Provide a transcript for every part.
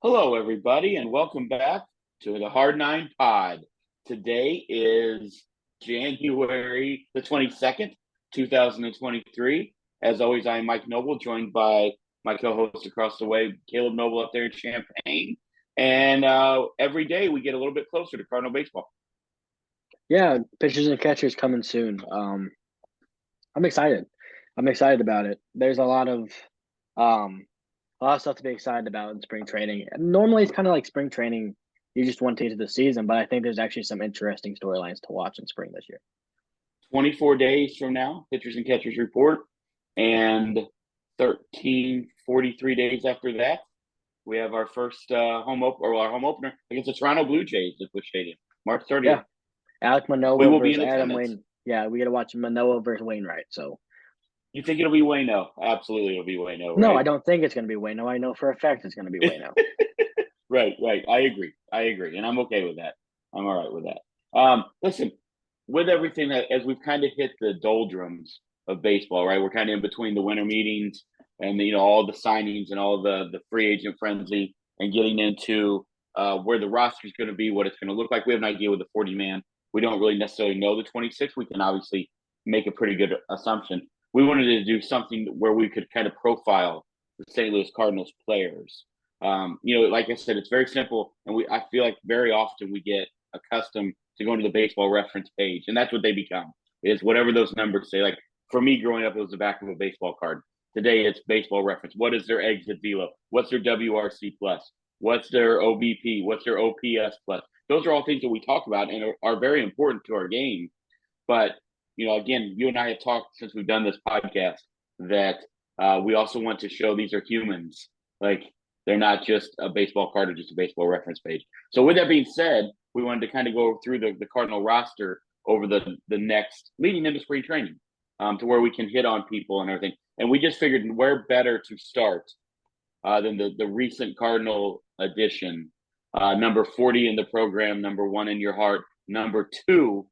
Hello, everybody, and welcome back to the Hard Nine Pod. Today is January the 22nd, 2023. As always, I am Mike Noble, joined by my co-host across the way, Caleb Noble up there in Champaign. And every day we get a little bit closer to Cardinal baseball. Yeah, pitchers and catchers coming soon. I'm excited. I'm excited about it. There's a lot of stuff to be excited about in spring training. Normally, it's kind of like spring training. You just want to into the season, but I think there's actually some interesting storylines to watch in spring this year. 24 days from now, pitchers and catchers report, and 43 days after that, we have our first our home opener against the Toronto Blue Jays at Busch Stadium, March 30th. Yeah, Alec We Manoah will be versus in Adam attendance. Wayne. Yeah, we got to watch Manoah versus Wainwright. So You think it'll be Wayno? Absolutely, it'll be Wayno, no, right? I don't think it's going to be Wayno. I know for a fact it's going to be Wayno. Right. I agree, and I'm okay with that. I'm all right with that. Listen, with everything that as we've kind of hit the doldrums of baseball, right? We're kind of in between the winter meetings and all the signings and all the free agent frenzy, and getting into where the roster is going to be, what it's going to look like. We have an idea with the 40 man. We don't really necessarily know the 26. We can obviously make a pretty good assumption. We wanted to do something where we could kind of profile the St. Louis Cardinals players. Like I said, it's very simple, and I feel like very often we get accustomed to going to the baseball reference page, and that's what they become, is whatever those numbers say. Like for me growing up, it was the back of a baseball card. Today it's baseball reference. What is their exit velo? What's their WRC plus? What's their OBP? What's their OPS plus? Those are all things that we talk about and are very important to our game. But again, you and I have talked since we've done this podcast that we also want to show these are humans. Like they're not just a baseball card or just a baseball reference page. So with that being said, we wanted to kind of go through the Cardinal roster over the next leading into spring training, to where we can hit on people and everything. And we just figured where better to start than the recent Cardinal addition, number 40 in the program, number 1 in your heart, number 2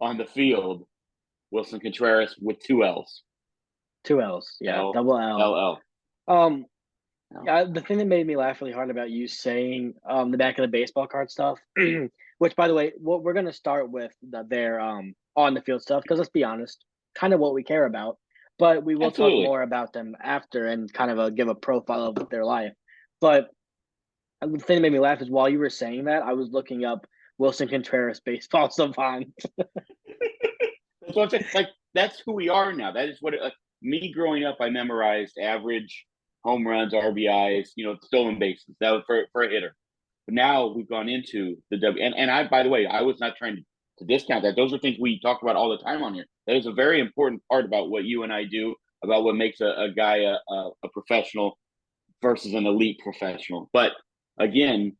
on the field, Willson Contreras with 2 L's. Two L's. Yeah, L double L. L L. Um, Yeah, the thing that made me laugh really hard about you saying the back of the baseball card stuff, which by the way, what we're gonna start with their on the field stuff because let's be honest, kind of what we care about, but we will talk Absolutely. more about them after and kind of give a profile of their life. But the thing that made me laugh is while you were saying that, I was looking up Willson Contreras baseball savant. That's what I'm saying. Like that's who we are now. That is what like me growing up. I memorized average home runs, RBIs, stolen bases. That was for a hitter. But now we've gone into the W. And I, by the way, I was not trying to discount that. Those are things we talk about all the time on here. That is a very important part about what you and I do, about what makes a guy a professional versus an elite professional. But again,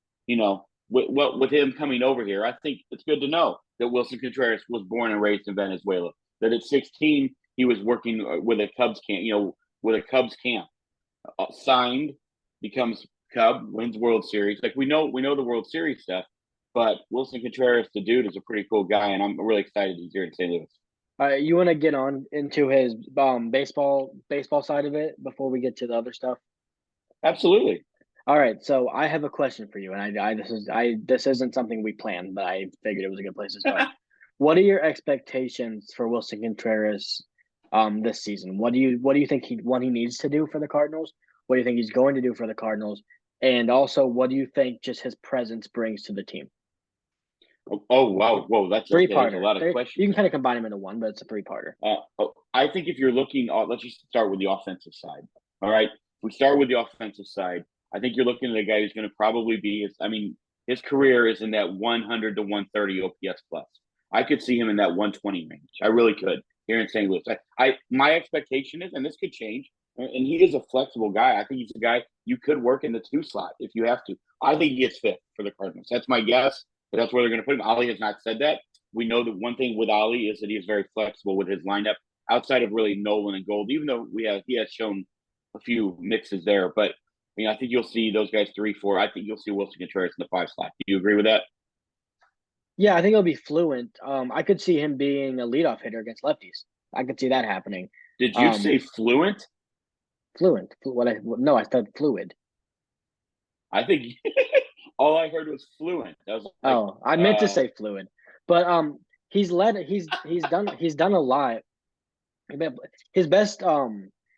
with him coming over here, I think it's good to know that Willson Contreras was born and raised in Venezuela. That at 16 he was working with a Cubs camp, with a Cubs camp, signed, becomes Cub, wins World Series. Like we know the World Series stuff, but Willson Contreras, the dude, is a pretty cool guy, and I'm really excited he's here in St. Louis. You want to get on into his baseball side of it before we get to the other stuff? Absolutely. All right, so I have a question for you, and this isn't something we planned, but I figured it was a good place to start. What are your expectations for Willson Contreras this season? What do you think he needs to do for the Cardinals? What do you think he's going to do for the Cardinals? And also, what do you think just his presence brings to the team? Oh wow, whoa, that's Three okay. There's a parter. lot of You can questions. kind of combine them into one, but it's a three-parter. I think if you're looking, let's just start with the offensive side. All right. If we start with the offensive side, I think you're looking at a guy who's going to probably be, his career is in that 100 to 130 OPS plus. I could see him in that 120 range. I really could here in St. Louis. My expectation is, and this could change, and he is a flexible guy. I think he's a guy you could work in the 2 slot if you have to. I think he gets fit for the Cardinals. That's my guess, but that's where they're going to put him. Ali has not said that. We know that one thing with Ali is that he is very flexible with his lineup outside of really Nolan and Gold, even though he has shown a few mixes there. But I think you'll see those guys 3, 4. I think you'll see Willson Contreras in the 5 slot. Do you agree with that? Yeah, I think he'll be fluent. I could see him being a leadoff hitter against lefties. I could see that happening. Did you Um, say fluent? Fluent. No, I said fluid. I think all I heard was fluent. I was like, Oh, I meant to say fluid, but he's done a lot. His best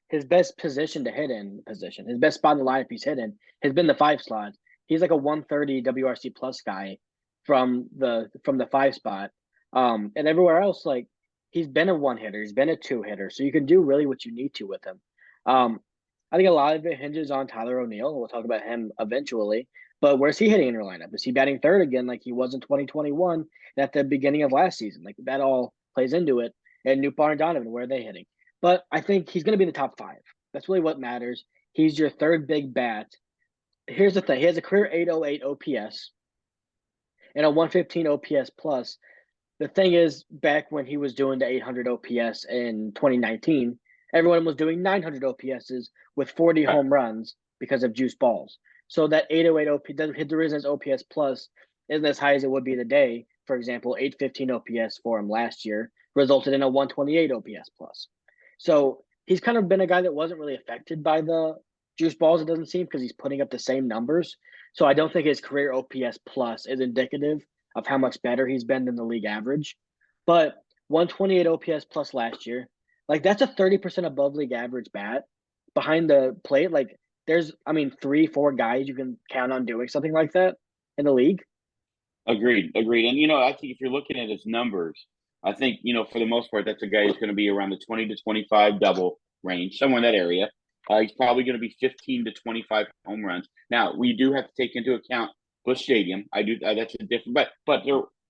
his best position to hit in position, his best spot in the lineup he's hit in has been the 5 slot. He's like a 130 WRC plus guy from the 5 spot. And everywhere else, like he's been a 1 hitter, he's been a 2 hitter, so you can do really what you need to with him. Um, I think a lot of it hinges on Tyler O'Neill. We'll talk about him eventually. But where's he hitting in your lineup? Is he batting third again like he was in 2021 and at the beginning of last season? Like that all plays into it. And Newpar and Donovan, where are they hitting? But I think he's going to be in the top 5. That's really what matters. He's your third big bat. Here's the thing: he has a career 808 OPS and a 115 OPS plus. The thing is, back when he was doing the 800 OPS in 2019, everyone was doing 900 OPSs with 40 home runs because of juice balls. So that 808 OPS doesn't hit the reason OPS plus isn't as high as it would be today. For example, 815 OPS for him last year resulted in a 128 OPS plus. So he's kind of been a guy that wasn't really affected by the juice balls, it doesn't seem, because he's putting up the same numbers. So I don't think his career OPS plus is indicative of how much better he's been than the league average. But 128 OPS plus last year, like that's a 30% above league average bat behind the plate. Like there's, I mean, 3-4 guys you can count on doing something like that in the league. agreed. And I think if you're looking at his numbers, I think for the most part, that's a guy who's going to be around the 20 to 25 double range, somewhere in that area. He's probably going to be 15 to 25 home runs. Now, we do have to take into account Busch Stadium. I do. That's a different, but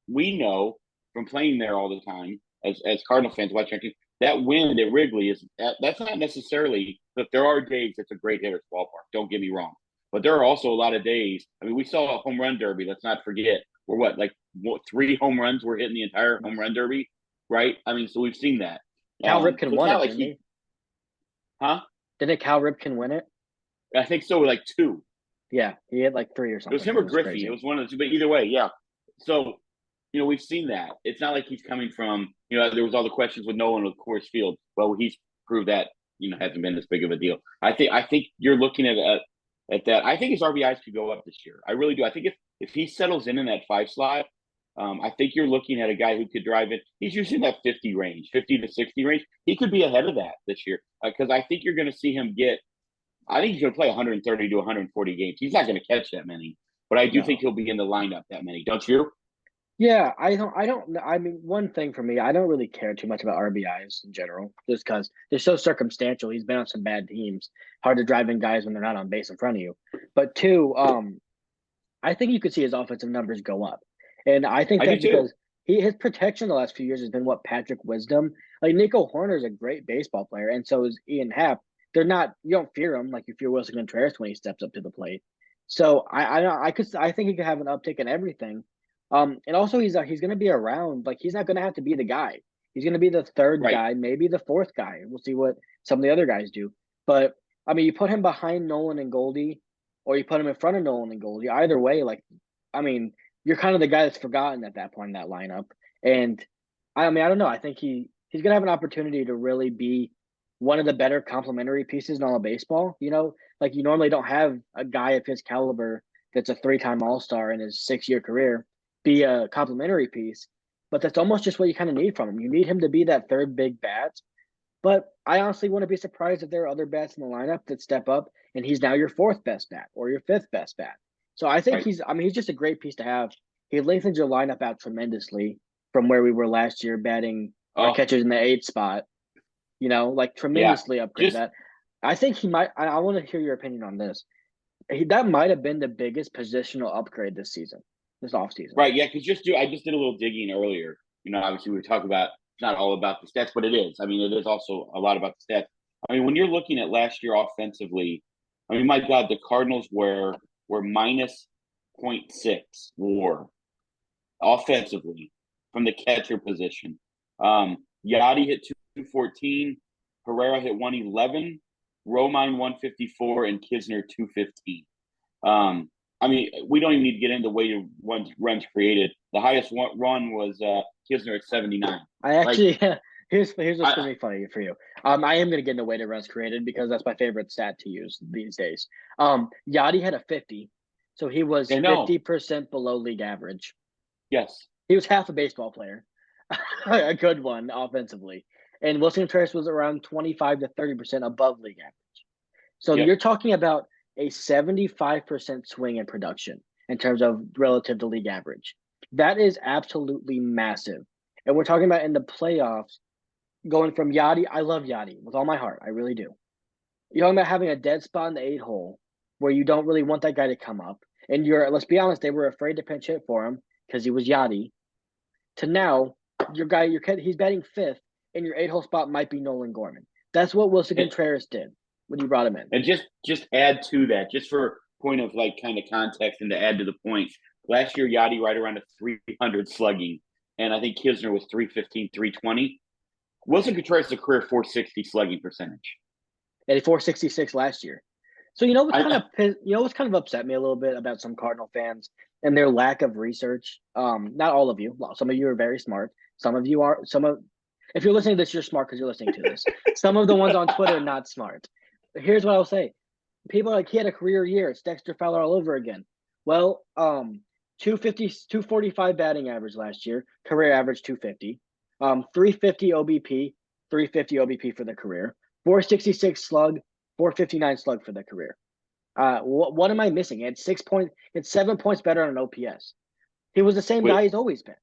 we know from playing there all the time as Cardinal fans watching our team, that wind at Wrigley that's not necessarily. But there are days it's a great hitter's ballpark. Don't get me wrong, but there are also a lot of days. I mean, we saw a home run derby. Let's not forget. We're 3 home runs were hitting the entire home run derby, right? I mean, so we've seen that. Cal Ripken so won it, like didn't he? Huh? Didn't Cal Ripken win it? I think so. Like 2. Yeah, he had like 3 or something. It was him or Griffey. Crazy. It was one of the 2. But either way, yeah. So we've seen that. It's not like he's coming from. There was all the questions with Nolan with Coors Field. Well, he's proved that hasn't been this big of a deal. I think you're looking at that. I think his RBIs could go up this year. I really do. I think if he settles in that 5 slot, I think you're looking at a guy who could drive it. He's usually in that 50 range, 50 to 60 range. He could be ahead of that this year because I think you're going to see him get. I think he's going to play 130 to 140 games. He's not going to catch that many, but I do think he'll be in the lineup that many. Don't you? Yeah, I don't. I mean, one thing for me, I don't really care too much about RBIs in general, just because they're so circumstantial. He's been on some bad teams, hard to drive in guys when they're not on base in front of you. But 2, I think you could see his offensive numbers go up, and I think that's because his protection the last few years has been what Patrick Wisdom. Like Nico Horner is a great baseball player, and so is Ian Happ. They're not. You don't fear him like you fear Willson Contreras when he steps up to the plate. So I think he could have an uptick in everything. And also he's going to be around. Like he's not going to have to be the guy. He's going to be the third guy, maybe the 4th guy. We'll see what some of the other guys do. But I mean, you put him behind Nolan and Goldie, or you put him in front of Nolan and Goldie. Either way, like I mean, you're kind of the guy that's forgotten at that point in that lineup. And I mean, I don't know. I think he's going to have an opportunity to really be one of the better complementary pieces in all of baseball. Like you normally don't have a guy of his caliber that's a 3-time All-Star in his 6-year career be a complementary piece, but that's almost just what you kind of need from him. You need him to be that third big bat. But I honestly wouldn't be surprised if there are other bats in the lineup that step up and he's now your 4th best bat or your 5th best bat. So I think he's just a great piece to have. He lengthens your lineup out tremendously from where we were last year batting our catchers in the 8th spot. Tremendously upgrade that. I think he might. I want to hear your opinion on this. That might have been the biggest positional upgrade this offseason. Right. Yeah. Because I just did a little digging earlier. Obviously we were talking about it's not all about the stats, but it is. I mean, it is also a lot about the stats. I mean, when you're looking at last year offensively, I mean, my God, the Cardinals were minus 0.6 WAR offensively from the catcher position. Yachty hit 214, Herrera hit 111, Romine 154, and Kisner 215. I mean, we don't even need to get into the weighted runs created. The highest run was Kisner at 79. I actually here's what's gonna be funny for you. I am gonna get into weighted runs created because that's my favorite stat to use these days. Yachty had a 50, So he was I know. 50% below league average. Yes. He was half a baseball player, a good one offensively. And Willson Contreras was around 25 to 30% above league average. So Yep. you're talking about a 75% swing in production in terms of relative to league average. That is absolutely massive. And we're talking about in the playoffs going from Yachty. I love Yachty with all my heart. I really do. You're talking about having a dead spot in the 8 hole where you don't really want that guy to come up. And let's be honest, they were afraid to pinch hit for him because he was Yachty. To now, he's batting fifth, and your 8 hole spot might be Nolan Gorman. That's what Willson And, Contreras did when you brought him in. and just add to that, just for point of like kind of context and to add to the point. Last year, Yachty right around a 300 slugging, and I think Kisner was 315, 320. Willson Contreras is a career 460 slugging percentage. And 466 last year. So what's kind of upset me a little bit about some Cardinal fans and their lack of research. Not all of you. Well, some of you are very smart. Some of you are. If you're listening to this, you're smart because you're listening to this. Some of the ones on Twitter are not smart. Here's what I'll say: people are like, he had a career year. It's Dexter Fowler all over again. Well, 250, 245 batting average last year. Career average 250. 350 OBP, 350 OBP for the career. 466 slug, 459 slug for the career. What am I missing? He had 6 points. It's 7 points better on an OPS. He was the same guy he's always been.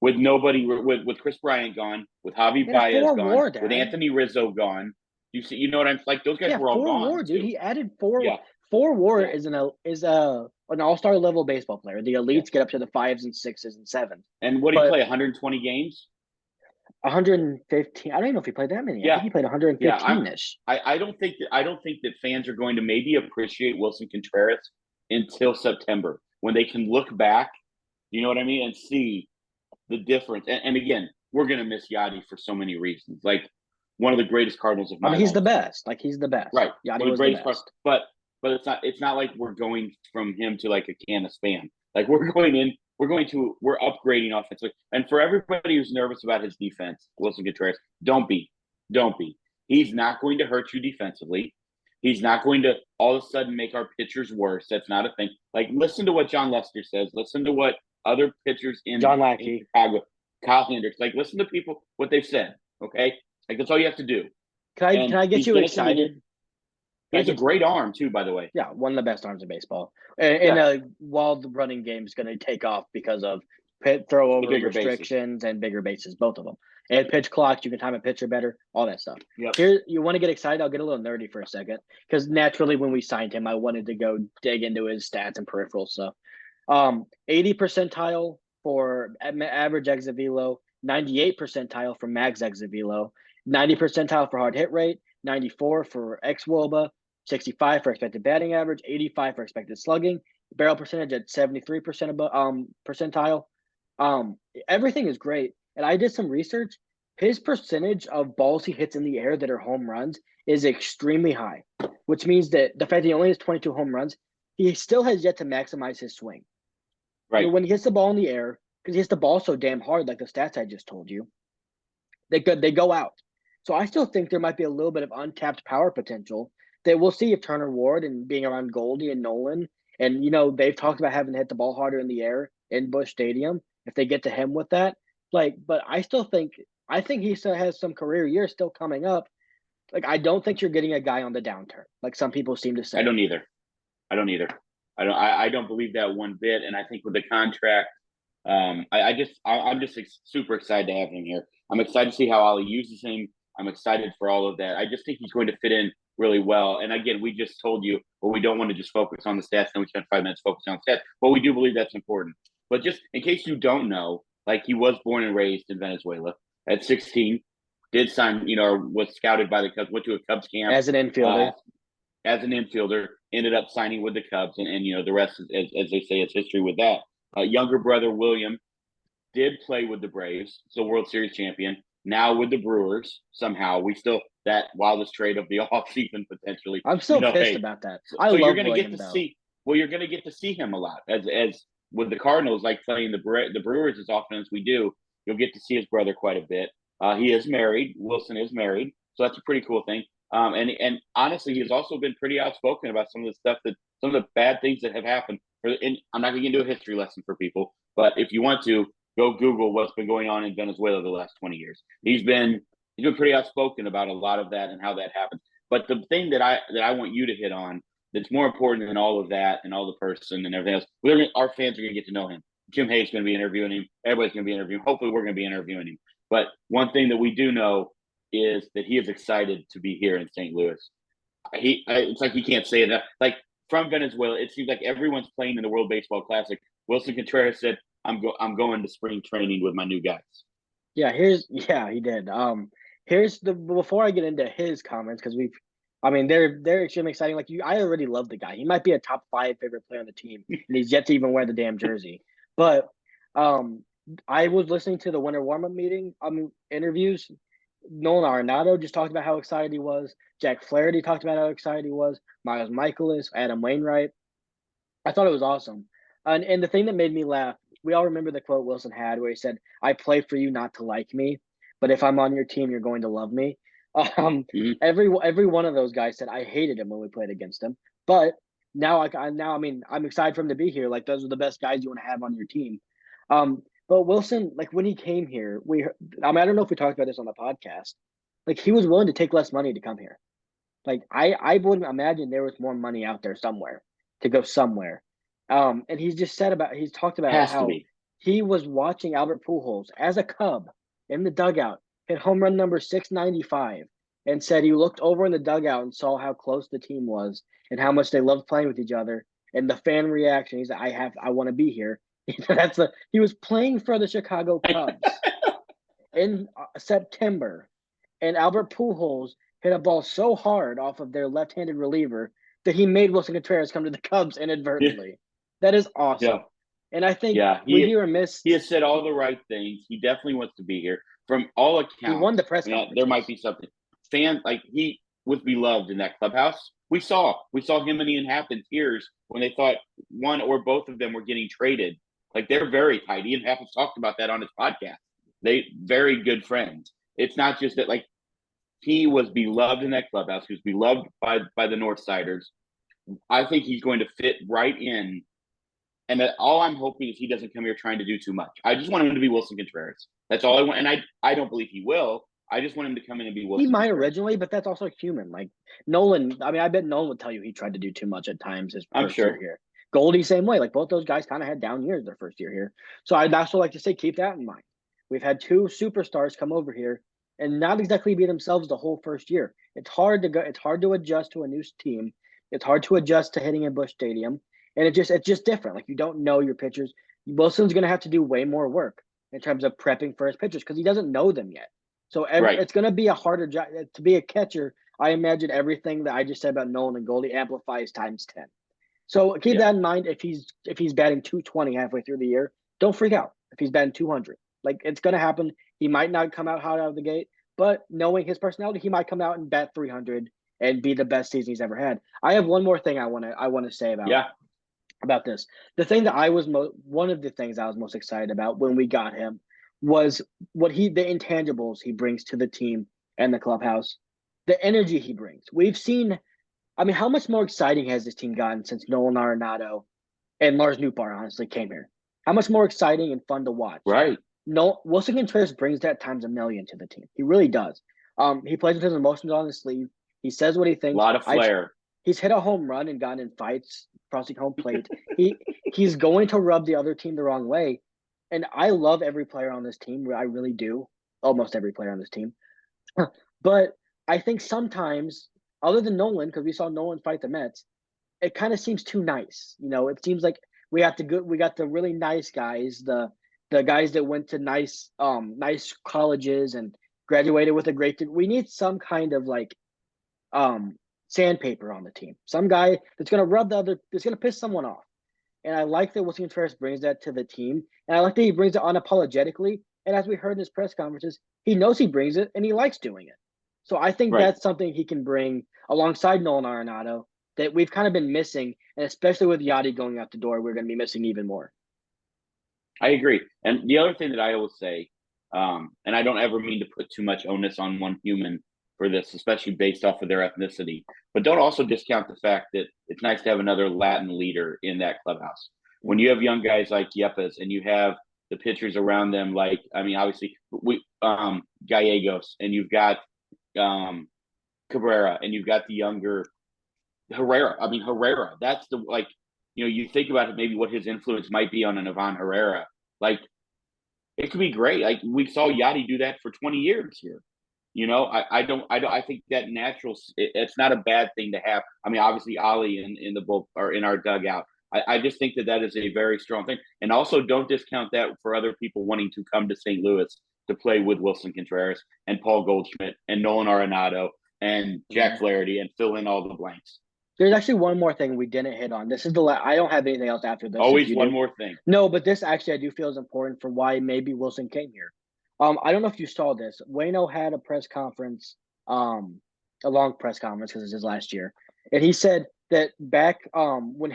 With nobody, with Chris Bryant gone, with Javi He had a Baez 4 gone, WAR, with Dad. Anthony Rizzo gone. You know what I'm like? Those guys were all 4 gone. WAR, dude. Too. He added 4. Yeah. 4 WAR Yeah. is an all-star level baseball player. The elites get up to the 5s and 6s and 7s. And what did he play? 120 games. 115. I don't even know if he played that many. Yeah. I think he played 115-ish. I don't think that fans are going to maybe appreciate Willson Contreras until September when they can look back, you know what I mean, and see the difference. And again, we're gonna miss Yachty for so many reasons. Like one of the greatest Cardinals of my he's the lifetime. best. Like he's the best. Right. Yachty was the best. But it's not like we're going from him to like a can of Spam. Like we're upgrading offensively. And for everybody who's nervous about his defense, Willson Contreras, don't be. He's not going to hurt you defensively. He's not going to all of a sudden make our pitchers worse. That's not a thing. Like listen to what John Lester says. Listen to what other pitchers in Chicago, Kyle Hendricks. Like listen to people what they've said. Okay, like that's all you have to do. Can I get you excited? He has a great arm too, by the way. Yeah, one of the best arms in baseball. And while the running game is going to take off because of throw over restrictions and bigger bases, both of them. And pitch clocks, you can time a pitcher better, all that stuff. Yep. Here, you want to get excited? I'll get a little nerdy for a second because naturally, when we signed him, I wanted to go dig into his stats and peripheral stuff. 80 percentile for average exit velo, 98 percentile for max exit velo, 90 percentile for hard hit rate, 94 for xwOBA, 65 for expected batting average, 85 for expected slugging, barrel percentage at 73% percentile. Everything is great. And I did some research. His percentage of balls he hits in the air that are home runs is extremely high, which means that the fact that he only has 22 home runs, he still has yet to maximize his swing. Right. When he hits the ball in the air, because he hits the ball so damn hard, like the stats I just told you, they go out. So I still think there might be a little bit of untapped power potential that we'll see if Turner Ward and being around Goldie and Nolan, and they've talked about having to hit the ball harder in the air in Busch Stadium. If they get to him with that, but I think he still has some career years still coming up. Like I don't think you're getting a guy on the downturn, like some people seem to say. I don't either. I don't believe that one bit. And I think with the contract, I'm just super excited to have him here. I'm excited to see how Ollie uses him. I'm excited for all of that. I just think he's going to fit in really well. And again, we just told you, well, we don't want to just focus on the stats. Then we spent 5 minutes focusing on stats. But we do believe that's important. But just in case you don't know, like he was born and raised in Venezuela at 16, did sign, was scouted by the Cubs, went to a Cubs camp. As an infielder. Ended up signing with the Cubs. And the rest, as they say, is history with that. Younger brother, William, did play with the Braves, so World Series champion. Now with the Brewers, somehow we still that wildest trade of the offseason potentially. I'm still pissed about that. So you're going to get to see. Well, you're going to get to see him a lot as with the Cardinals, like playing the Brewers as often as we do. You'll get to see his brother quite a bit. He is married. Willson is married, so that's a pretty cool thing. And honestly, he's also been pretty outspoken about some of the bad things that have happened and I'm not going to get into a history lesson for people, but if you want to, go Google what's been going on in Venezuela the last 20 years. He's been pretty outspoken about a lot of that and how that happens. But the thing that I want you to hit on that's more important than all of that and all the person and everything else, our fans are going to get to know him. Jim Hayes going to be interviewing him. Everybody's going to be interviewing him. Hopefully, we're going to be interviewing him. But one thing that we do know is that he is excited to be here in St. Louis. It's like he can't say it. Like from Venezuela, it seems like everyone's playing in the World Baseball Classic. Willson Contreras said, I'm going to spring training with my new guys." Yeah, he did. Before I get into his comments, because they're extremely exciting. Like I already love the guy. He might be a top 5 favorite player on the team, and he's yet to even wear the damn jersey. But I was listening to the winter warm-up meeting interviews. Nolan Arenado just talked about how excited he was. Jack Flaherty talked about how excited he was. Miles Michaelis, Adam Wainwright. I thought it was awesome. And the thing that made me laugh, we all remember the quote Willson had where he said, "I play for you not to like me, but if I'm on your team, you're going to love me." Mm-hmm. Every one of those guys said I hated him when we played against him. But now I'm excited for him to be here. Like those are the best guys you want to have on your team. But Willson, like when he came here, I don't know if we talked about this on the podcast. Like he was willing to take less money to come here. Like I wouldn't imagine there was more money out there somewhere to go somewhere. And he's talked about Has to how be. he was watching Albert Pujols as a Cub in the dugout hit home run number 695 and said he looked over in the dugout and saw how close the team was and how much they loved playing with each other and the fan reaction. He's like, I want to be here. He was playing for the Chicago Cubs in September, and Albert Pujols hit a ball so hard off of their left-handed reliever that he made Willson Contreras come to the Cubs inadvertently. That is awesome. Yeah. And I think he he has said all the right things. He definitely wants to be here. From all accounts, he won the press conference. There might be something. Fans like he was beloved in that clubhouse. We saw him and Ian Happ in tears when they thought one or both of them were getting traded. Like they're very tight. Ian Happ has talked about that on his podcast. They very good friends. It's not just that like he was beloved in that clubhouse. He was beloved by the Northsiders. I think he's going to fit right in. And that all I'm hoping is he doesn't come here trying to do too much. I just want him to be Willson Contreras. That's all I want. And I don't believe he will. I just want him to come in and be Willson. He might Contreras. Originally, but that's also human. Like Nolan, I bet Nolan would tell you he tried to do too much at times his first year here. Goldie, same way. Like both those guys kind of had down years their first year here. So I'd also like to say keep that in mind. We've had 2 superstars come over here and not exactly be themselves the whole first year. It's hard to adjust to a new team. It's hard to adjust to hitting in Busch Stadium. And it's just different. Like you don't know your pitchers. Willson's going to have to do way more work in terms of prepping for his pitchers because he doesn't know them yet. So it's going to be a harder job to be a catcher. I imagine everything that I just said about Nolan and Goldie amplifies times 10. So keep that in mind. If he's batting 220 halfway through the year, don't freak out. If he's batting 200, like it's going to happen. He might not come out hot out of the gate, but knowing his personality, he might come out and bat 300 and be the best season he's ever had. I have one more thing I want to say about this. The thing that one of the things I was most excited about when we got him was the intangibles he brings to the team and the clubhouse, the energy he brings. We've seen, how much more exciting has this team gotten since Nolan Arenado and Lars Nootbaar honestly came here? How much more exciting and fun to watch? Right. No, Willson Contreras brings that times a million to the team. He really does. He plays with his emotions on his sleeve. He says what he thinks. A lot of flair. He's hit a home run and gotten in fights crossing home plate. He's going to rub the other team the wrong way. And I love every player on this team. I really do. Almost every player on this team. But I think sometimes, other than Nolan, because we saw Nolan fight the Mets, it kind of seems too nice. It seems like we got the really nice guys, the guys that went to nice colleges and graduated with a great degree. We need some kind of like sandpaper on the team. Some guy that's going to piss someone off. And I like that Willson Contreras brings that to the team. And I like that he brings it unapologetically. And as we heard in his press conferences, he knows he brings it and he likes doing it. So I think that's something he can bring alongside Nolan Arenado that we've kind of been missing. And especially with Yadi going out the door, we're going to be missing even more. I agree. And the other thing that I always say, and I don't ever mean to put too much onus on one human for this, especially based off of their ethnicity. But don't also discount the fact that it's nice to have another Latin leader in that clubhouse. When you have young guys like Yepes and you have the pitchers around them, like I mean, obviously we Gallegos, and you've got Cabrera, and you've got the younger Herrera. I mean Herrera. That's the like you think about it, maybe what his influence might be on an Ivan Herrera. Like it could be great. Like we saw Yachty do that for 20 years here. I think that it's not a bad thing to have. I mean, obviously Ali in the book or in our dugout. I just think that is a very strong thing. And also don't discount that for other people wanting to come to St. Louis to play with Willson Contreras and Paul Goldschmidt and Nolan Arenado and Jack Flaherty and fill in all the blanks. There's actually one more thing we didn't hit on. This is I don't have anything else after this. Always one more thing. No, but this actually I do feel is important for why maybe Willson came here. I don't know if you saw this. Wayno had a press conference, a long press conference because it's his last year, and he said that back when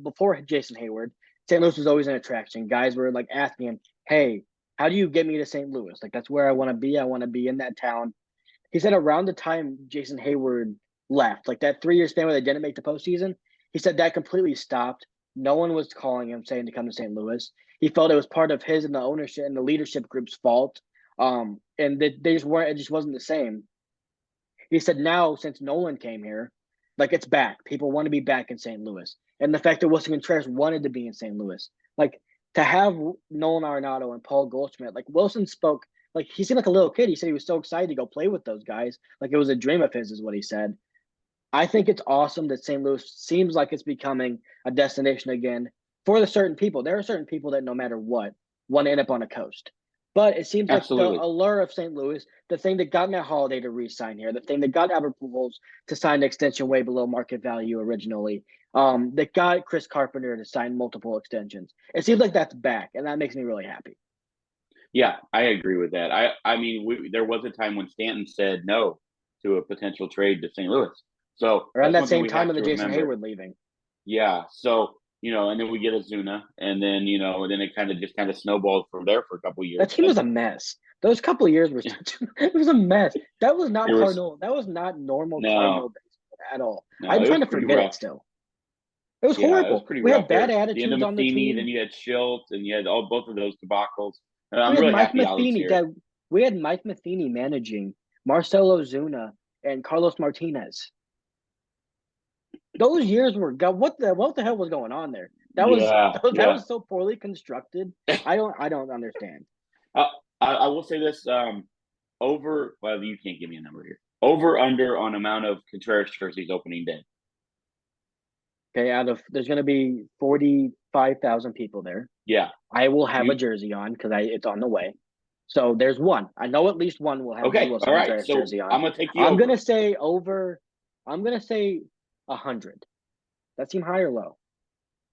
before Jason Hayward, St. Louis was always an attraction. Guys were like asking him, "Hey, how do you get me to St. Louis? Like that's where I want to be. I want to be in that town." He said around the time Jason Hayward left, like that 3-year span where they didn't make the postseason, he said that completely stopped. No one was calling him saying to come to St. Louis. He felt it was part of his and the ownership and the leadership group's fault. And they just weren't. It just wasn't the same. He said now since Nolan came here, like it's back. People want to be back in St. Louis, and the fact that Willson Contreras wanted to be in St. Louis, like to have Nolan Arenado and Paul Goldschmidt, like Willson spoke. Like he seemed like a little kid. He said he was so excited to go play with those guys. Like it was a dream of his, is what he said. I think it's awesome that St. Louis seems like it's becoming a destination again for the certain people. There are certain people that no matter what want to end up on a coast. But it seems like the allure of St. Louis, the thing that got Matt Holliday to re-sign here, the thing that got Albert Pujols to sign an extension way below market value originally, that got Chris Carpenter to sign multiple extensions. It seems like that's back, and that makes me really happy. Yeah, I agree with that. I mean, there was a time when Stanton said no to a potential trade to St. Louis. So around that same time of the Jason Hayward leaving. Yeah. So, and then we get Ozuna, and then, and then it kind of snowballed from there for a couple of years. That team was a mess. Those couple of years were it was a mess. That was not Cardinal. That was not normal Cardinal baseball at all. No, I'm trying to forget it still. It was horrible. We had bad attitudes on the team. Then you had Schultz, and you had both of those debacles. I'm really happy we had Mike Matheny managing Marcell Ozuna and Carlos Martinez. Those years were what the hell was going on there? That was so poorly constructed. I don't understand. I will say this: well, you can't give me a number here. Over under on amount of Contreras jerseys opening day. Okay, there's going to be 45,000 people there. Yeah, I will have a jersey on because it's on the way. So there's one. I know at least one will have a Willson Contreras jersey on. I'm going to take I'm going to say over. I'm going to say 100. That seem high or low?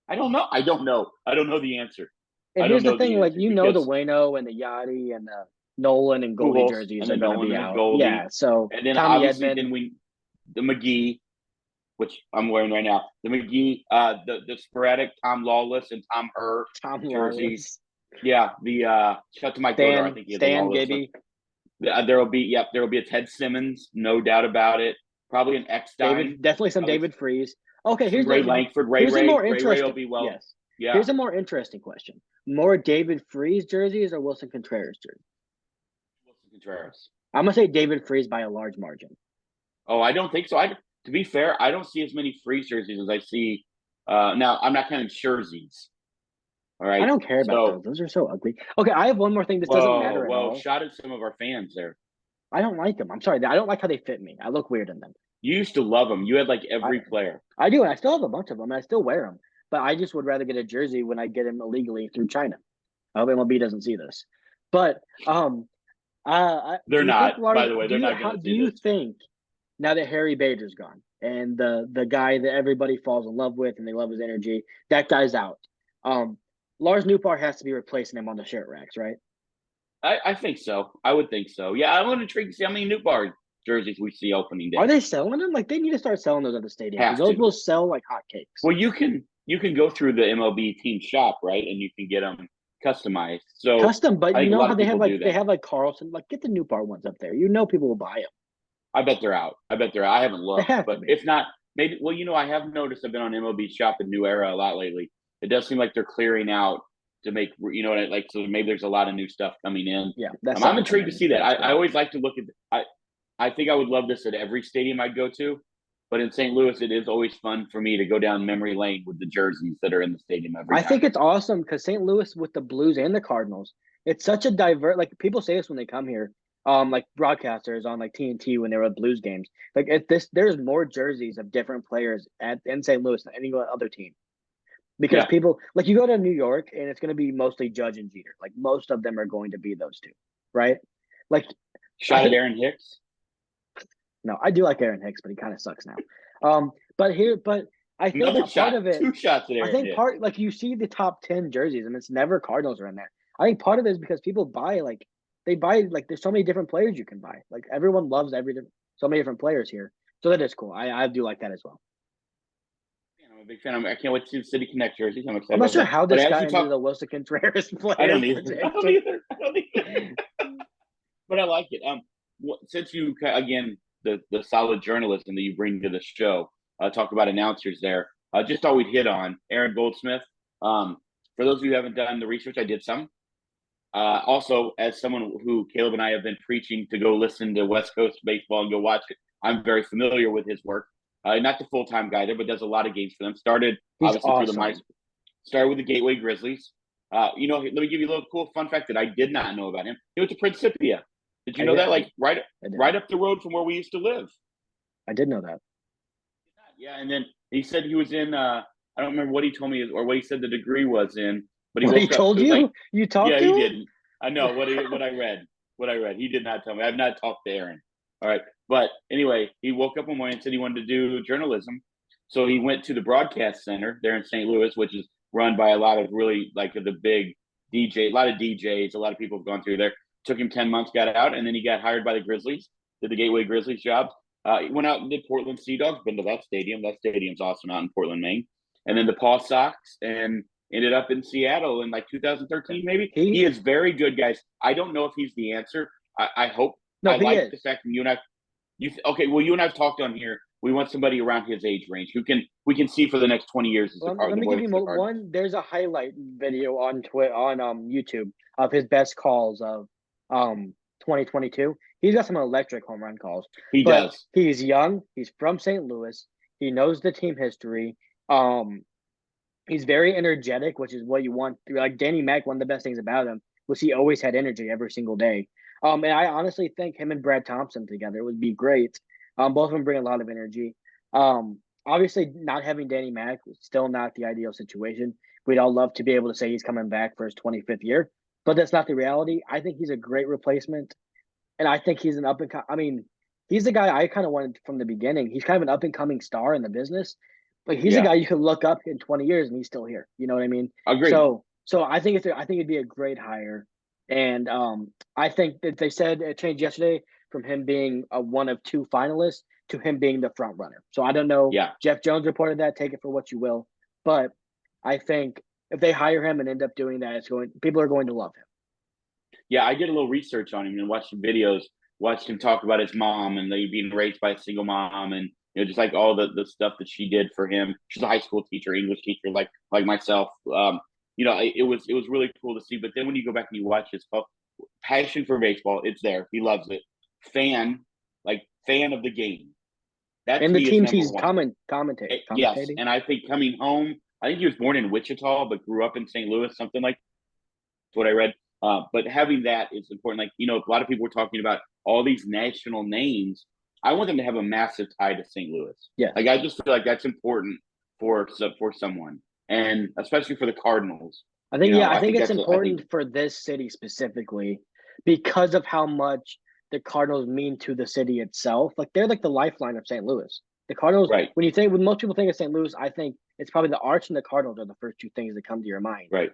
I don't know. I don't know the answer. And here's the thing: like the Wayno and the Yachty and the Nolan and Goldie jerseys are going to be out. Goldie. Yeah. So and then Tommy obviously Edman, the McGee, which I'm wearing right now. The McGee, the sporadic Tom Lawless and Tom Herr jerseys. Yeah. The shout to Mike Goddard, I think he Stan Gibby. There will be a Ted Simmons, no doubt about it. Probably an Eckstein. Definitely some David Freese. Okay, here's Ray Langford. Here's a more interesting. Yes. Yeah. Here's a more interesting question: more David Freese jerseys or Willson Contreras jerseys? Willson Contreras. I'm gonna say David Freese by a large margin. Oh, I don't think so. To be fair, I don't see as many Freese jerseys as I see. Now, I'm not counting jerseys. All right. I don't care about those. Those are so ugly. Okay, I have one more thing. This doesn't matter at all. Shot at some of our fans there. I don't like them. I'm sorry. I don't like how they fit me. I look weird in them. You used to love them. You had like every player. I do, and I still have a bunch of them, and I still wear them. But I just would rather get a jersey when I get them illegally through China. I hope MLB doesn't see this. But they're not. By the way, they're not going to see this. Do you think now that Harry Bader's gone and the guy that everybody falls in love with and they love his energy, that guy's out? Lars Nootbaar has to be replacing him on the shirt racks, right? I think so. I would think so. Yeah, I'm intrigued to see how many Nootbaar jerseys we see opening day. Are they selling them? Like they need to start selling those at the stadium. Those will sell like hotcakes. Well, you can go through the MLB team shop, right, and you can get them customized. So custom, but you know how they have like Carlson. Like get the Nootbaar ones up there. You know people will buy them. I bet they're out. I bet they're out. I haven't They looked, have to but be. if not, maybe. Well, I have noticed. I've been on MLB Shop and New Era a lot lately. It does seem like they're clearing out to make, like, so maybe there's a lot of new stuff coming in. Yeah, that's I'm not intrigued to coming. see that. That's I great. always like to look at. I think I would love this at every stadium I'd go to, but in St. Louis, it is always fun for me to go down memory lane with the jerseys that are in the stadium every I time. think it's awesome because St. Louis with the Blues and the Cardinals, it's such a diverse. Like people say this when they come here, like broadcasters on like TNT when they were at Blues games. Like there's more jerseys of different players in St. Louis than any other team because Yeah, people like you go to New York and it's going to be mostly Judge and Jeter. Like most of them are going to be those two, right? Like shot at I Aaron Hicks. no, I do like Aaron Hicks, but he kind of sucks now. But I think Another a part shot, of it. 2 shots at I Aaron think Hicks. part like you see the top 10 jerseys and it's never Cardinals are in there. I think part of it is because people buy like they buy like there's so many different players you can buy. Like everyone loves so many different players here. So that is cool. I do like that as well. I'm a big fan. I can't wait to see the City Connect jerseys. I'm I'm excited not about sure that. how But this as got you into talk, the Willson Contreras I player don't either. I don't prediction. either. I don't either. But I like it. Since you again the solid journalism that you bring to the show, talk about announcers there. Just thought we'd hit on Aaron Goldsmith. For those of you who haven't done the research, I did some. Also, as someone who Caleb and I have been preaching to go listen to West Coast baseball and go watch it, I'm very familiar with his work. Not the full time guy there, but does a lot of games for them. Started He's obviously through the my awesome. started with the Gateway Grizzlies. Let me give you a little cool fun fact that I did not know about him. He went to Principia. Did you I know did that? Like I did. right up the road from where we used to live. I did know that. Yeah, and then he said he was in. I don't remember what he told me or what he said the degree was in, but he What he woke up. told It was like, you? You talked yeah, to he him? didn't. I know what I read. What I read. He did not tell me. I've not talked to Aaron. All right, but anyway, he woke up one morning and said he wanted to do journalism, so he went to the broadcast center there in St. Louis, which is run by a lot of really like the big DJ, a lot of DJs, a lot of people have gone through there. Took him 10 months, got out, and then he got hired by the Grizzlies, did the Gateway Grizzlies job. He went out and did Portland Sea Dogs, been to that stadium. That stadium's awesome out in Portland, Maine. And then the Paw Sox and ended up in Seattle in like 2013, maybe. He He is very good, guys. I don't know if he's the answer. I hope. no, I he like the is. fact that you and I, okay, well, you and I've talked on here. We want somebody around his age range who we can see for the next 20 years as Let the me give voice you of the Cardinals. one. There's a highlight video on YouTube of his best calls of 2022. He's got some electric home run calls, He but does. he's young. He's from St. Louis. He knows the team history. He's very energetic, which is what you want. Like Danny Mac, one of the best things about him was he always had energy every single day. And I honestly think him and Brad Thompson together would be great. Both of them bring a lot of energy. Obviously, not having Danny Mac is still not the ideal situation. We'd all love to be able to say he's coming back for his 25th year, but that's not the reality. I think he's a great replacement, and I think he's an up and. I mean, he's the guy I kind of wanted from the beginning. He's kind of an up and coming star in the business. Like he's a Yeah, guy you could look up in 20 years and he's still here. You know what I mean? agreed. So I think it'd be a great hire, and I think that they said it changed yesterday from him being a one of two finalists to him being the front runner. So I don't know. Yeah, Jeff Jones reported that. Take it for what you will, but I think if they hire him and end up doing that, people are going to love him. yeah. I did a little research on him and watched some videos. Watched him talk about his mom and they being raised by a single mom, and just like all the stuff that she did for him. She's a high school teacher, English teacher, like myself. It was really cool to see. But then when you go back and you watch his passion for baseball, it's there. He loves it. Fan, fan of the game. That And to the me is teams number he's one. Yes, commentating. and I think coming home, I think he was born in Wichita, but grew up in St. Louis, something like that's what I read. But having that is important. Like, a lot of people were talking about all these national names. I want them to have a massive tie to St. Louis. Yes. Like, I just feel like that's important for someone, and especially for the Cardinals. I I think think it's that's I think important for this city specifically because of how much the Cardinals mean to the city itself. Like they're like the lifeline of St. Louis. The Cardinals, right, when most people think of St. Louis, I think it's probably the Arch and the Cardinals are the first two things that come to your mind. right,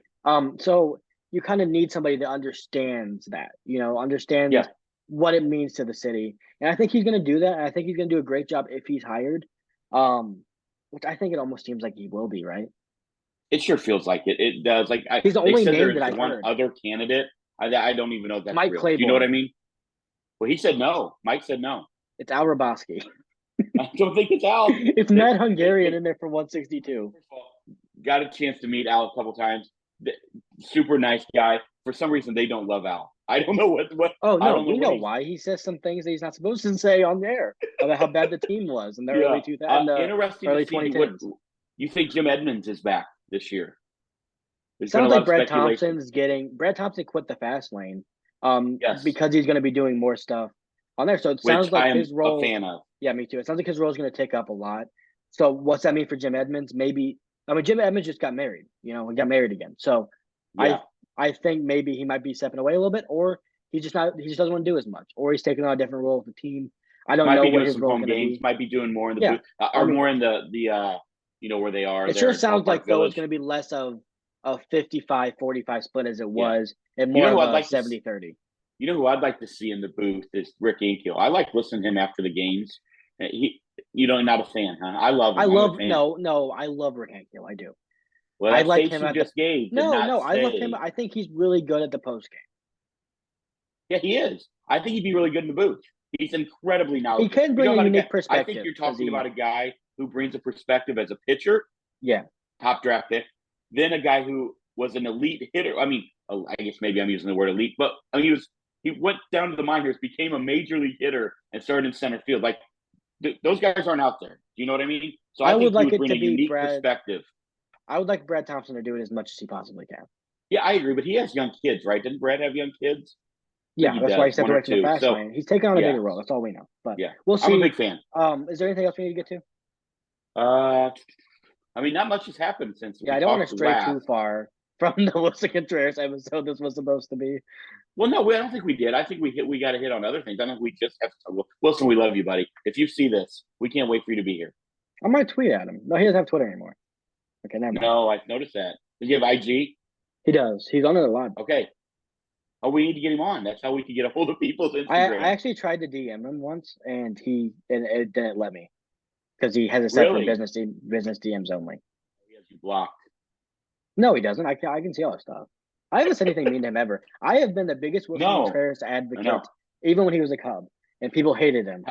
So you kind of need somebody that understands that, understands yeah. what it means to the city. And I think he's going to do that. And I think he's going to do a great job if he's hired. Which I think it almost seems like he will be, right? It sure feels like it. It does. Like He's the they only said, name there that is I've one heard. other candidate. I don't even know if that's Mike real. Do you know what I Claiborne. mean? Well, he said no. Mike said no. It's Al Raboski. I don't think it's Al. It's Matt Hungarian in there for 162. First of all, got a chance to meet Al a couple times. Super nice guy. For some reason, they don't love Al. I don't know what. Oh I no, don't know we what know why. He says some things that he's not supposed to say on there about how bad the team was in the Yeah. early 2000s, Interesting early to see what 2010s. you think. Jim Edmonds is back this year. There's been a Sounds lot like of speculation. Brad Thompson quit the fast lane, Yes, because he's going to be doing more stuff on there. So it which sounds like I am his a role. fan of. Yeah, me too. It sounds like his role is going to take up a lot. So what's that mean for Jim Edmonds? Maybe I mean Jim Edmonds just got married. He got married again. So I Yeah, I think maybe he might be stepping away a little bit, or he just not he just doesn't want to do as much, or he's taking on a different role with the team. I don't might know be what doing his some role is home going to games. be. Might be doing more in the Yeah, booth, I or mean, more in where they are. it sure There at sounds like Ballpark though it's Village. going to be less of a 55-45 split as it Yeah, was, and you more know of who I'd a like to. 70-30. You know who I'd like to see in the booth is Rick Ankiel. I like listening to him after the games. Not a fan, huh? I love I him. I'm a love fan. no, I love Rick Hankill. I do. Well, I that like face him you at the just gave did no, not no, I love him. say. I think he's really good at the post game. Yeah, he is. I think he'd be really good in the booth. He's incredibly He knowledgeable. can You're bring a talking about a guy. unique I think perspective you're because talking about a guy who brings a perspective as a pitcher, yeah, top draft pick, then a guy who was an elite hitter. I mean, I guess maybe I'm using the word elite, but I mean, he went down to the minors, became a major league hitter, and started in center field. Like those guys aren't out there. Do you know what I mean? So I I would think he like would it bring to a be unique Brad. perspective. I would like Brad Thompson to do it as much as he possibly can. Yeah, I agree, but he has young kids, right? Didn't Brad have young kids? I think Yeah, he that's why he does, stepped one or away from the two. fast So lane. He's taking on a yeah, bigger role. That's all we know. But yeah, we'll I'm a see. big fan. Is there anything else we need to get to? Uh, I mean, not much has happened since Yeah, we I don't want to talked stray too last. far from the Willson Contreras episode this was supposed to be. Well, no, I don't think we did. I think we got to hit on other things. I think we just have to. Wilson, we love you, buddy. If you see this, we can't wait for you to be here. I might tweet at him. No, he doesn't have Twitter anymore. Okay, never mind. No, I noticed that. Does he have IG? He does. He's on it a lot. Okay. Oh, we need to get him on. That's how we can get a hold of people's Instagram. I actually tried to DM him once, and it didn't let me because he has it set for Really? business DMs only. He has you blocked. No, he doesn't. I can see all his stuff. I haven't said anything mean to him ever. I have been the biggest Willson No, Contreras I know. advocate, even when he was a Cub, and people hated him.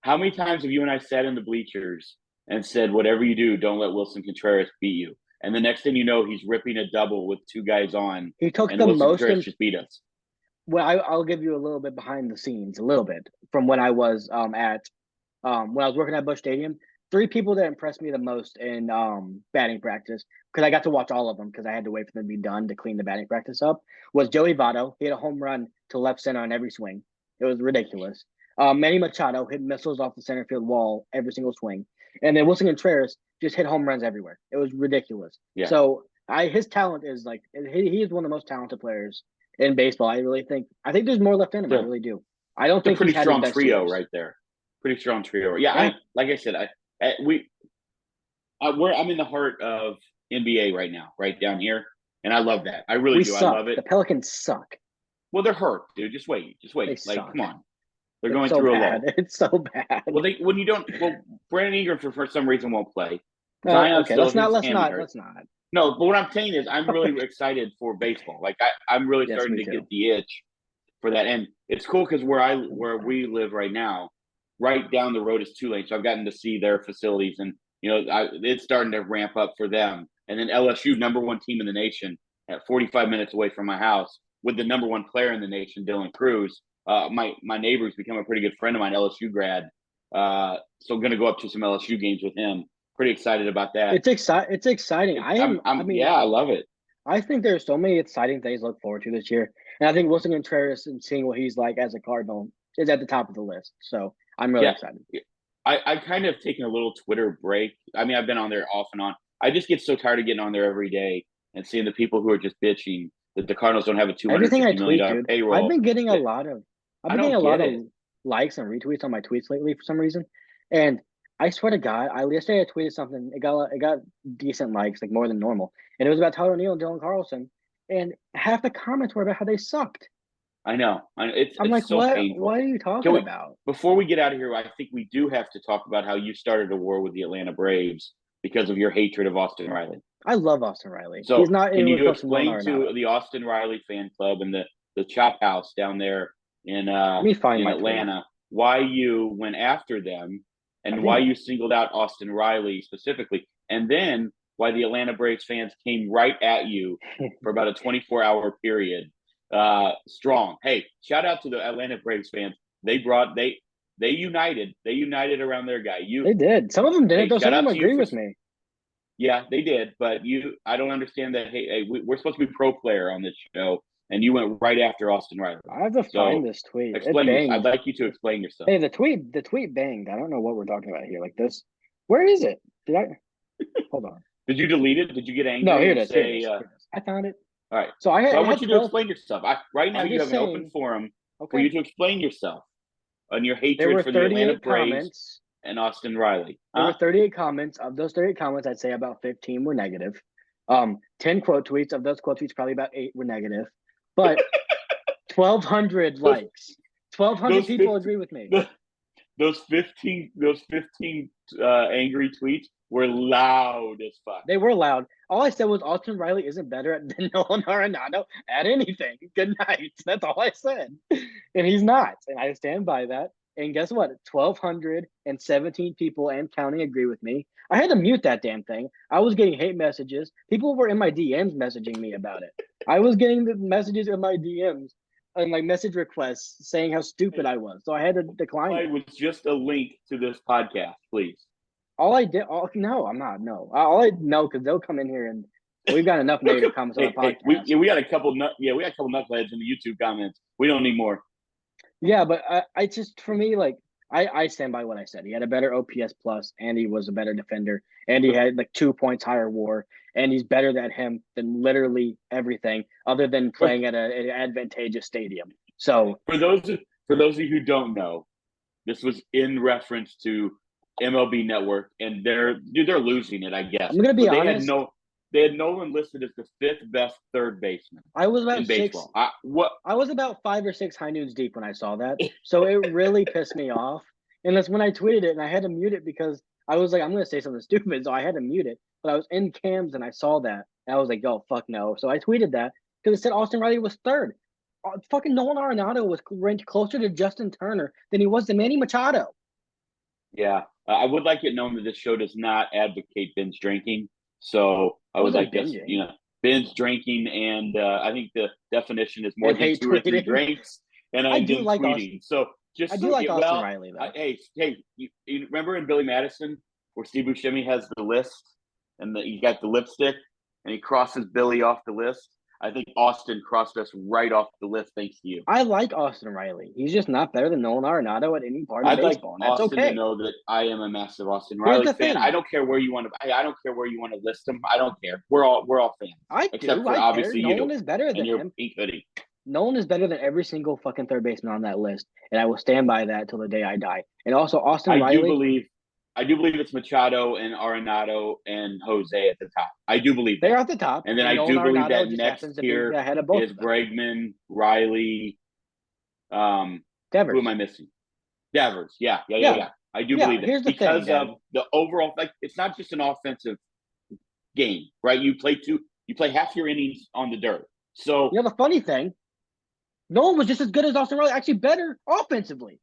How many times have you and I sat in the bleachers and said, "Whatever you do, don't let Willson Contreras beat you"? And the next thing you know, he's ripping a double with two guys on, He took and the Willson most. Contreras just beat us. Well, I'll give you a little bit behind the scenes, a little bit from when I was when I was working at Busch Stadium. Three people that impressed me the most in batting practice, because I got to watch all of them because I had to wait for them to be done to clean the batting practice up, was Joey Votto. He had a home run to left center on every swing. It was ridiculous. Manny Machado hit missiles off the center field wall every single swing. And then Willson Contreras just hit home runs everywhere. It was ridiculous. Yeah. So his talent is like he is one of the most talented players in baseball. I think there's more left in him. I really do. I don't think it's a pretty he's had strong his best trio years. right there. Pretty strong trio. Yeah. Like I said, I'm in the heart of NBA right now, right down here, and I love that. I really do. Suck. I love it. The Pelicans suck. Well, they're hurt, dude. Just wait. They Like, suck. come on. They're going so through bad. a lull. It's so bad. Well, Brandon Ingram for some reason won't play. Okay, let's not. No, but what I'm saying is I'm really excited for baseball. Like I'm really starting to get the itch for that, and it's cool because where we live right now, right down the road is Tulane, so I've gotten to see their facilities, and it's starting to ramp up for them. And then LSU, number one team in the nation, at 45 minutes away from my house, with the number one player in the nation, Dylan Cruz. My neighbor's become a pretty good friend of mine, LSU grad. So I'm going to go up to some LSU games with him. Pretty excited about that. It's exciting. I love it. I think there's so many exciting things to look forward to this year. And I think Willson Contreras and seeing what he's like as a Cardinal is at the top of the list. So I'm really excited. I kind of taken a little Twitter break. I mean, I've been on there off and on. I just get so tired of getting on there every day and seeing the people who are just bitching that the Cardinals don't have a $250 million payroll. I've been getting a lot of likes and retweets on my tweets lately for some reason. And I swear to God, yesterday I tweeted something. It got decent likes, like more than normal, and it was about Tyler O'Neill and Dylan Carlson. And half the comments were about how they sucked. I know. It's like, so what? painful. What are you talking about? Before we get out of here, I think we do have to talk about how you started a war with the Atlanta Braves because of your hatred of Austin Riley. I love Austin Riley. So he's not. Can you explain to the Austin Riley fan club and the Chop House down there in Atlanta why you went after them and why you singled out Austin Riley specifically, and then why the Atlanta Braves fans came right at you for about a 24-hour period. Strong. Hey, shout out to the Atlanta Braves fans. They united. They united around their guy. They did. Some of them didn't, though. Some of them agree with me. Yeah, they did. But I don't understand that. Hey, we're supposed to be pro player on this show, and you went right after Austin Riley. I have to find this tweet. I'd like you to explain yourself. Hey, the tweet banged. I don't know what we're talking about here. Like this. Where is it? Did I? Hold on. Did you delete it? Did you get angry? No, here it is. Here it is. I found it. All right. So I want you to explain yourself. Right now, you have an open forum for you to explain yourself on your hatred for the Atlanta Braves and Austin Riley. There were 38 comments. Of those 38 comments, I'd say about 15 were negative. 10 quote tweets. Of those quote tweets, probably about 8 were negative. But 1,200 likes. 1,200 people agree with me. Those 15 angry tweets were loud as fuck. They were loud. All I said was Austin Riley isn't better than Nolan Arenado at anything. Good night. That's all I said. And he's not. And I stand by that. And guess what? 1,217 people and counting agree with me. I had to mute that damn thing. I was getting hate messages. People were in my DMs messaging me about it. I was getting the messages in my DMs and like message requests saying how stupid I was. So I had to decline it. It was just a link to this podcast, please. No, I'm not. No, because they'll come in here and we've got enough negative comments on the podcast. We got a couple knuckleheads in the YouTube comments. We don't need more. Yeah, but I just, for me, like I stand by what I said. He had a better OPS plus, and he was a better defender, and he had like 2 points higher WAR, and he's better than him than literally everything, other than playing at an advantageous stadium. So for those of you who don't know, this was in reference to MLB Network, and they're losing it, I guess. I'm gonna be honest. They had Nolan listed as the 5th best third baseman. I was about in baseball. I was about 5 or 6 high noons deep when I saw that, so it really pissed me off. And that's when I tweeted it, and I had to mute it because I was like, I'm gonna say something stupid, so I had to mute it. But I was in cams and I saw that, and I was like, oh fuck no. So I tweeted that because it said Austin Riley was 3rd. Fucking Nolan Arenado was ranked closer to Justin Turner than he was to Manny Machado. Yeah, I would like it known that this show does not advocate binge drinking. So I would like this, binge drinking, and I think the definition is more than 2 or 3 drinks. And I do like tweeting. So I do like Austin Riley though. Hey, you remember in Billy Madison where Steve Buscemi has the list and he got the lipstick and he crosses Billy off the list? I think Austin crossed us right off the list thanks to you. I like Austin Riley. He's just not better than Nolan Arenado at any part of baseball. I'd like Austin to know that I am a massive Austin Riley fan. I don't care where you want to list him. I don't care. We're all fans. Obviously Nolan is better than him. Pink hoodie. Nolan is better than every single fucking third baseman on that list, and I will stand by that till the day I die. And also Austin Riley. I do believe it's Machado and Arenado and Jose at the top. I do believe they're at the top. And then I do believe that next tier is Bregman, Riley, Devers. Who am I missing? Devers. Yeah. I do believe that because of the overall. Like, it's not just an offensive game, right? You play half your innings on the dirt. So the funny thing, Nolan was just as good as Austin Riley, actually better offensively.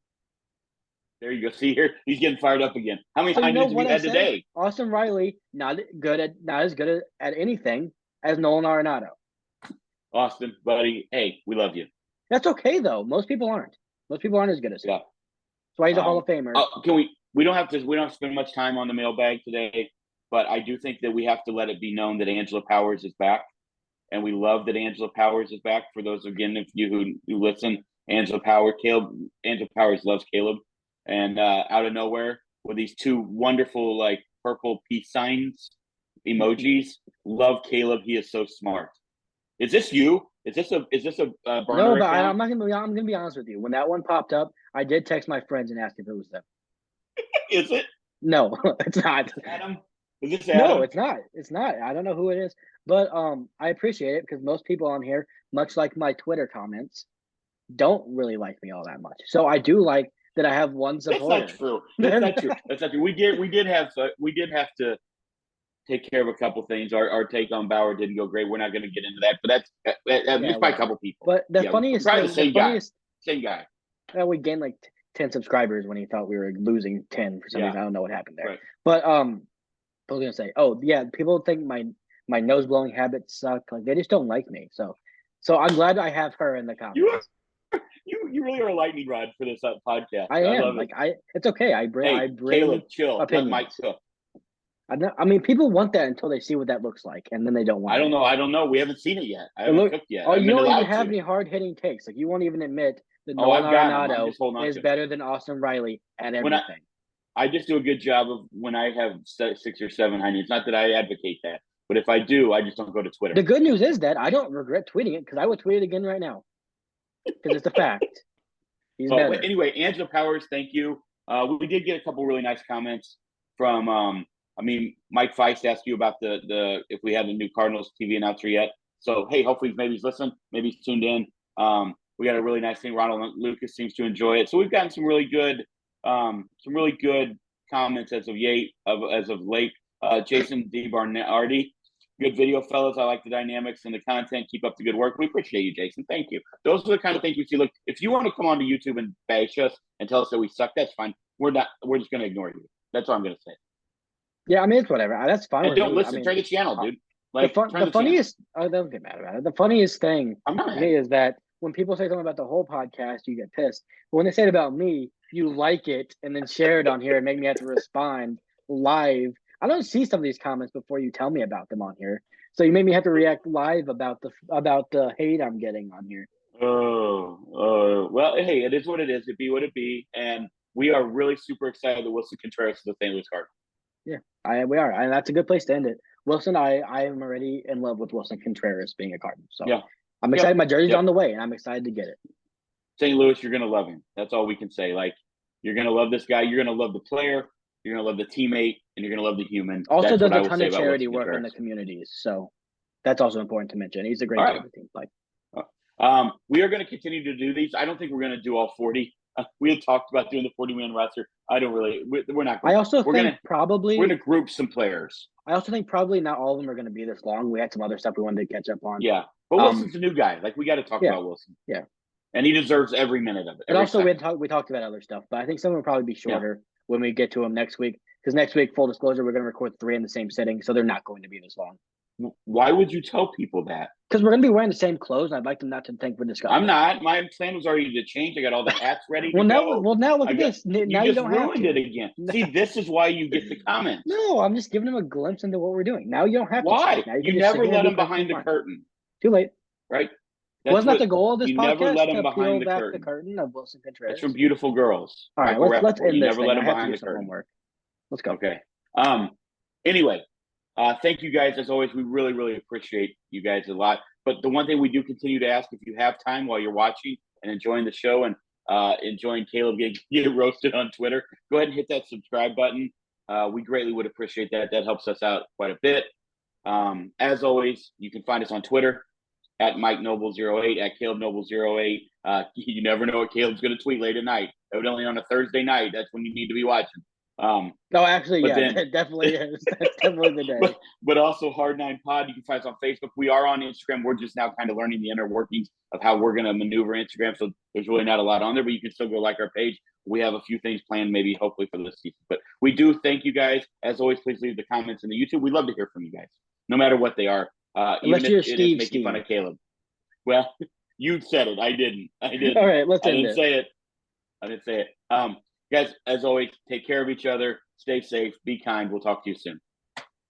There you go. See here, he's getting fired up again. How many times have we had today? Austin Riley not as good at anything as Nolan Arenado. Austin, buddy, hey, we love you. That's okay though. Most people aren't. Most people aren't as good as him. That's why he's a Hall of Famer. We don't have to spend much time on the mailbag today, but I do think that we have to let it be known that Angela Powers is back, and we love that Angela Powers is back. For those again, if you who listen, Angela Powers loves Caleb. And out of nowhere, with these 2 wonderful like purple peace signs emojis, love Caleb. He is so smart. Is this you? Is this a burner? No, but I'm gonna be honest with you. When that one popped up, I did text my friends and ask if it was them. Is it? No, it's not. Adam? Is this Adam? No, it's not. It's not. I don't know who it is, but I appreciate it because most people on here, much like my Twitter comments, don't really like me all that much. So I do like that I have one supporter. That's not true. That's not true. We did have to take care of a couple things. Our take on Bauer didn't go great. We're not going to get into that, but that's by a couple people. But the funniest, probably the same guy. Same guy. We gained like 10 subscribers when he thought we were losing 10 for some Yeah. reason. I don't know what happened there. Right. But I was gonna say, oh yeah, people think my nose blowing habits suck. Like they just don't like me. So I'm glad I have her in the You are comments. you really are a lightning rod for this podcast. I I am love it. like it's okay. I Hey, bring Caleb, chill. Let Mike opinions. cook. I mean, people want that until they see what that looks like, and then they don't want I don't it. know. I don't know. We haven't seen it yet. I It haven't look, cooked yet. oh, I you haven't been don't even allowed have to. any hard hitting takes. Like you won't even admit that Oh, Nolan I've got him. I'm Arenado just holding on is to it. better than Austin Riley at When everything. I just do a good job of when I have 6 or 7 high knees. Not that I advocate that, but if I do, I just don't go to Twitter. The good news is that I don't regret tweeting it because I would tweet it again right now because it's a fact. He's better. Anyway, Angela Powers, thank you. We did get a couple really nice comments from. Mike Feist asked you about the if we had a new Cardinals TV announcer yet. So hey, hopefully maybe he's listened, maybe he's tuned in. We got a really nice thing. Ronald Lucas seems to enjoy it. So we've gotten some really good comments as of late. Jason DeBarnardi, good video, fellas. I like the dynamics and the content. Keep up the good work. We appreciate you, Jason. Thank you. Those are the kind of things we see. Look, if you want to come onto YouTube and bash us and tell us that we suck, that's fine. We're just going to ignore you. That's all I'm going to say. Yeah, I mean it's whatever. That's fine. And don't listen. Turn the channel, dude. Like the funniest. Don't get mad about it. The funniest thing to me is that when people say something about the whole podcast, you get pissed. But when they say it about me, you like it and then share it on here and make me have to respond live. I don't see some of these comments before you tell me about them on here. So you make me have to react live about the hate I'm getting on here. Well, hey, it is what it is. It be what it be, and we are really super excited that Willson Contreras is the St. Louis Cardinal. Yeah, we are, and that's a good place to end it. Wilson, I am already in love with Willson Contreras being a Cardinal. So yeah. I'm excited. My jersey's on the way, and I'm excited to get it. St. Louis, you're gonna love him. That's all we can say. Like, you're gonna love this guy. You're gonna love the player. You're gonna love the teammate, and you're gonna love the human. Also, does a ton of charity work in the communities, so that's also important to mention. He's a great guy. We are going to continue to do these. I don't think we're going to do all 40. We had talked about doing the 40-man roster. I don't really. We're not. I also think probably we're going to group some players. I also think probably not all of them are going to be this long. We had some other stuff we wanted to catch up on. Yeah, but Wilson's a new guy. Like we got to talk about Willson. Yeah, and he deserves every minute of it. And also we talked about other stuff, but I think some will probably be shorter when we get to them next week. Because next week, full disclosure, we're going to record 3 in the same sitting, so they're not going to be this long. Why would you tell people that? Because we're going to be wearing the same clothes, and I'd like them not to think we're discussing. I'm not. My plan was already to change. I got all the hats ready. Now look at this. Now you don't ruined it again. See, this is why you get the comments. No, I'm just giving them a glimpse into what we're doing. Now you don't have to. Why? You never let them behind the curtain. Too late. Right? Wasn't that the goal of this podcast? Never let them behind the curtain. The curtain of Willson Contreras. That's from Beautiful Girls. All right, let's end this. You never let them behind the curtain. Let's go. Okay. Anyway, thank you guys as always. We really, really appreciate you guys a lot. But the one thing we do continue to ask, if you have time while you're watching and enjoying the show and enjoying Caleb get roasted on Twitter, go ahead and hit that subscribe button. We greatly would appreciate that. That helps us out quite a bit. As always, you can find us on Twitter at Mike Noble08, at Caleb Noble08. You never know what Caleb's going to tweet late at night. Evidently on a Thursday night, that's when you need to be watching. No, actually, it definitely is. That's definitely the day. But also Hard9 Pod. You can find us on Facebook. We are on Instagram. We're just now kind of learning the inner workings of how we're going to maneuver Instagram. So there's really not a lot on there, but you can still go like our page. We have a few things planned, maybe hopefully for this season. But we do thank you guys. As always, please leave the comments in the YouTube. We'd love to hear from you guys, no matter what they are. Unless you're Steve, making fun of Caleb. Well, you said it. I didn't. All right, let's end it. I didn't say it. Guys, as always, take care of each other. Stay safe. Be kind. We'll talk to you soon.